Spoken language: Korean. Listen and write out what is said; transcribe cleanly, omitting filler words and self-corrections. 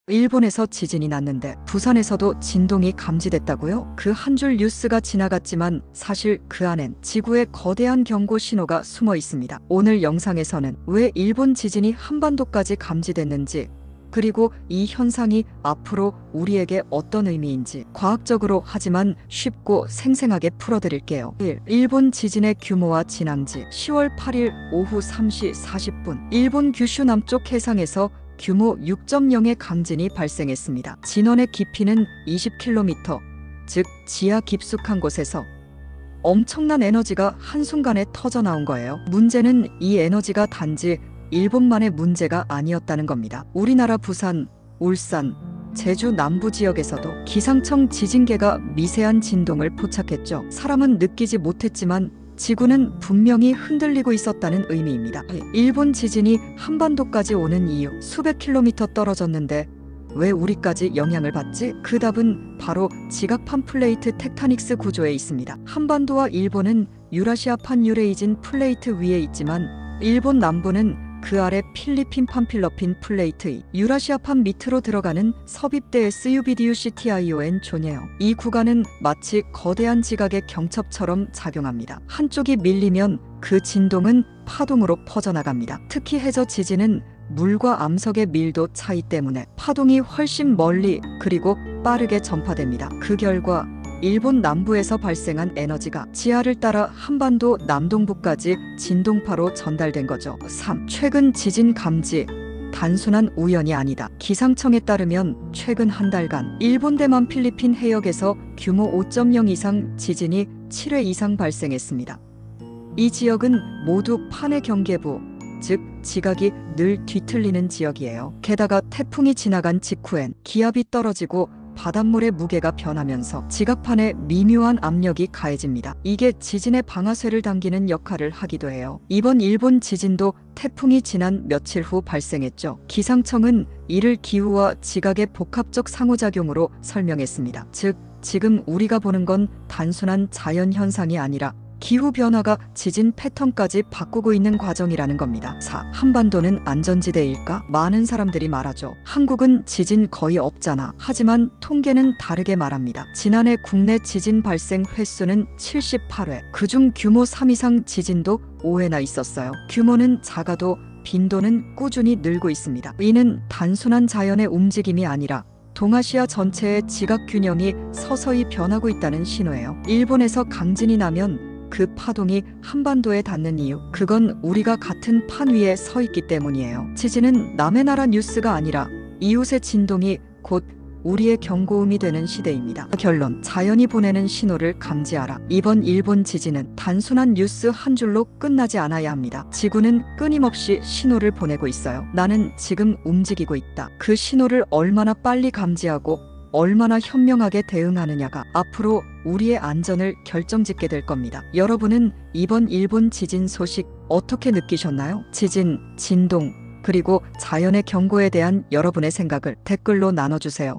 일본에서 지진이 났는데 부산에서도 진동이 감지됐다고요? 그 한 줄 뉴스가 지나갔지만 사실 그 안엔 지구의 거대한 경고 신호가 숨어 있습니다. 오늘 영상에서는 왜 일본 지진이 한반도까지 감지됐는지, 그리고 이 현상이 앞으로 우리에게 어떤 의미인지 과학적으로 하지만 쉽고 생생하게 풀어드릴게요. 1. 일본 지진의 규모와 진앙지. 10월 8일 오후 3시 40분 일본 규슈 남쪽 해상에서 규모 6.0의 강진이 발생했습니다. 진원의 깊이는 20km, 즉 지하 깊숙한 곳에서 엄청난 에너지가 한순간에 터져 나온 거예요. 문제는 이 에너지가 단지 일본만의 문제가 아니었다는 겁니다. 우리나라 부산, 울산, 제주 남부 지역에서도 기상청 지진계가 미세한 진동을 포착했죠. 사람은 느끼지 못했지만 지구는 분명히 흔들리고 있었다는 의미입니다. 일본 지진이 한반도까지 오는 이유, 수백 킬로미터 떨어졌는데 왜 우리까지 영향을 받지? 그 답은 바로 지각판 플레이트 텍타닉스 구조에 있습니다. 한반도와 일본은 유라시아판 유레이진 플레이트 위에 있지만 일본 남부는 그 아래 필리핀판 필러핀 플레이트, 유라시아판 밑으로 들어가는 섭입대 SUBDUCTION 존예요. 이 구간은 마치 거대한 지각의 경첩처럼 작용합니다. 한쪽이 밀리면 그 진동은 파동으로 퍼져나갑니다. 특히 해저 지진은 물과 암석의 밀도 차이 때문에 파동이 훨씬 멀리 그리고 빠르게 전파됩니다. 그 결과 일본 남부에서 발생한 에너지가 지하를 따라 한반도 남동부까지 진동파로 전달된 거죠. 3. 최근 지진 감지. 단순한 우연이 아니다. 기상청에 따르면 최근 한 달간 일본 대만 필리핀 해역에서 규모 5.0 이상 지진이 7회 이상 발생했습니다. 이 지역은 모두 판의 경계부, 즉 지각이 늘 뒤틀리는 지역이에요. 게다가 태풍이 지나간 직후엔 기압이 떨어지고 바닷물의 무게가 변하면서 지각판에 미묘한 압력이 가해집니다. 이게 지진의 방아쇠를 당기는 역할을 하기도 해요. 이번 일본 지진도 태풍이 지난 며칠 후 발생했죠. 기상청은 이를 기후와 지각의 복합적 상호작용으로 설명했습니다. 즉, 지금 우리가 보는 건 단순한 자연현상이 아니라 기후변화가 지진 패턴까지 바꾸고 있는 과정이라는 겁니다. 4. 한반도는 안전지대일까? 많은 사람들이 말하죠. 한국은 지진 거의 없잖아. 하지만 통계는 다르게 말합니다. 지난해 국내 지진 발생 횟수는 78회. 그중 규모 3 이상 지진도 5회나 있었어요. 규모는 작아도 빈도는 꾸준히 늘고 있습니다. 이는 단순한 자연의 움직임이 아니라 동아시아 전체의 지각 균형이 서서히 변하고 있다는 신호예요. 일본에서 강진이 나면 그 파동이 한반도에 닿는 이유, 그건 우리가 같은 판 위에 서 있기 때문이에요. 지진은 남의 나라 뉴스가 아니라 이웃의 진동이 곧 우리의 경고음이 되는 시대입니다. 결론, 자연이 보내는 신호를 감지하라. 이번 일본 지진은 단순한 뉴스 한 줄로 끝나지 않아야 합니다. 지구는 끊임없이 신호를 보내고 있어요. 나는 지금 움직이고 있다. 그 신호를 얼마나 빨리 감지하고 얼마나 현명하게 대응하느냐가 앞으로 우리의 안전을 결정짓게 될 겁니다. 여러분은 이번 일본 지진 소식 어떻게 느끼셨나요? 지진, 진동, 그리고 자연의 경고에 대한 여러분의 생각을 댓글로 나눠주세요.